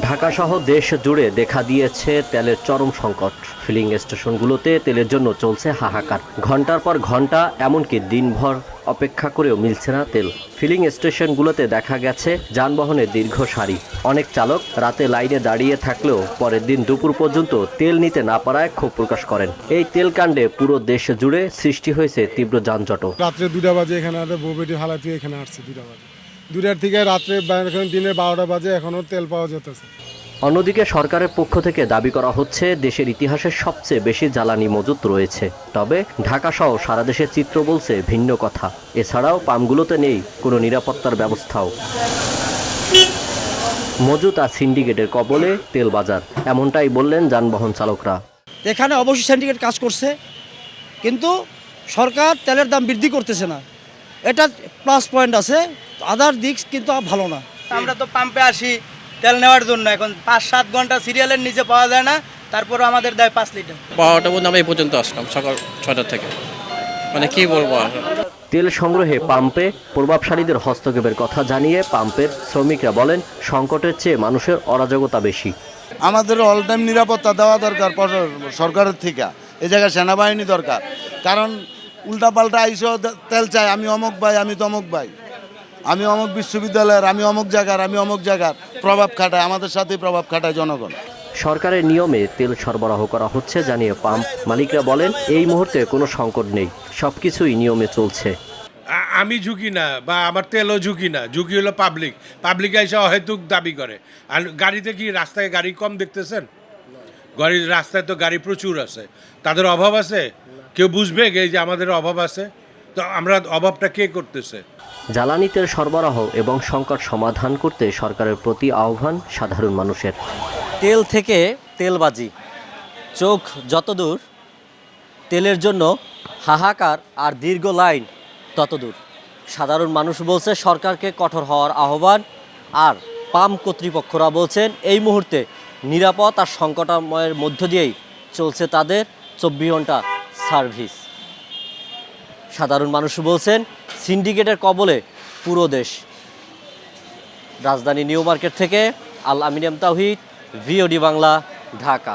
ঢাকাসহ দেশ জুড়ে দেখা দিয়েছে তেলের চরম সংকট। ফিলিং স্টেশনগুলোতে তেলের জন্য চলছে হাহাকার। ঘন্টার পর ঘন্টা, এমনকি দিনভর অপেক্ষা করেও মিলছে না তেল। ফিলিং স্টেশনগুলোতে দেখা গেছে যানবাহনের দীর্ঘ সারি। অনেক চালক রাতে লাইনে দাঁড়িয়ে থাকলেও পরের দিন দুপুর পর্যন্ত তেল নিতে না পারায় ক্ষোভ প্রকাশ করেন। এই তেল কাণ্ডে পুরো দেশ জুড়ে সৃষ্টি হয়েছে তীব্র যানজটও। রাত্রে 2টা বাজে এখানে বউবেটি হালাতি এখানে আসছে 2টা বাজে। 2টার থেকে রাত্রে দিনে 12টা বাজে এখনো তেল পাওয়া যেতেছে। অন্যদিকে সরকারের পক্ষ থেকে দাবি করা হচ্ছে দেশের ইতিহাসে সবচেয়ে বেশি জ্বালানি মজুত রয়েছে। তবে ঢাকাসহ সারা দেশের চিত্র বলছে ভিন্ন কথা। এছাড়াও পাম্পগুলোতে নেই কোনো নিরাপত্তার ব্যবস্থাও। মজুত আর সিন্ডিকেটের কবলে তেল বাজার, এমনটাই বললেন যানবাহন চালকরা। এখানে অবশ্যই সিন্ডিকেট কাজ করছে, কিন্তু সরকার তেলের দাম বৃদ্ধি করতেছে না। এটা প্লাস পয়েন্ট আছে, আদার দিক কিন্তু ভালো না। আমরা তো পাম্পে আসি তেল নেওয়ার জন্য, এখন 5-7 ঘন্টা সিরিয়ালের নিচে পাওয়া যায় না, তারপরও আমাদের দেয় 5 লিটার। 12টা পর্যন্ত আমরা এই পর্যন্ত আসলাম, সকাল 6টা থেকে। মানে কি বলবো আর। তেল সংগ্রহে পাম্পে প্রভাবশালীদের হস্তক্ষেপের কথা জানিয়ে পাম্পের শ্রমিকরা বলেন, সংকটের চেয়ে মানুষের অরাজকতা বেশি। আমাদের অল টাইম নিরাপত্তা দেওয়া দরকার সরকারের থেকে। এই জায়গায় সেনাবাহিনী দরকার, কারণ উল্টাপাল্টা আইসো তেল চাই, আমি অমুক ভাই, আমি তমুক ভাই, আমি অমুক বিশ্ববিদ্যালয়ের, আমি অমুক জায়গার প্রভাব খাটায়, আমাদের সাথেই প্রভাব খাটায় জনগণ। সরকারের নিয়মে তেল সরবরাহ করা হচ্ছে জানিয়ে পাম্প মালিকরা বলেন, এই মুহূর্তে কোনো সংকট নেই, সবকিছুই নিয়মে চলছে। আমি ঝুঁকি না, বা আমার তেলও ঝুঁকি না, ঝুঁকি হলো পাবলিক এসে অহেতুক দাবি করে। আর গাড়িতে কি রাস্তায় গাড়ি কম দেখতেছেন? রাস্তায় তো গাড়ি প্রচুর আছে, তাদের অভাব আছে? কেউ বুঝবে যে আমাদের অভাব আছে? তো আমরা অভাবটা কে করতেছে? জ্বালানি তেল সরবরাহ এবং সংকট সমাধান করতে সরকারের প্রতি আহ্বান সাধারণ মানুষের। তেল থেকে তেলবাজি, চোখ যতদূর, তেলের জন্য হাহাকার আর দীর্ঘ লাইন ততদূর। সাধারণ মানুষ বলছে সরকারকে কঠোর হওয়ার আহ্বান, আর পাম্প কর্তৃপক্ষরা বলছেন এই মুহূর্তে নিরাপদ আর সংকটাময়ের মধ্য দিয়েই চলছে তাদের 24 ঘন্টা সার্ভিস। সাধারণ মানুষ বলছেন সিন্ডিকেটের কবলে পুরো দেশ। রাজধানী নিউ মার্কেট থেকে আল আমিন এম তাওহিদ, ভিওডি বাংলা, ঢাকা।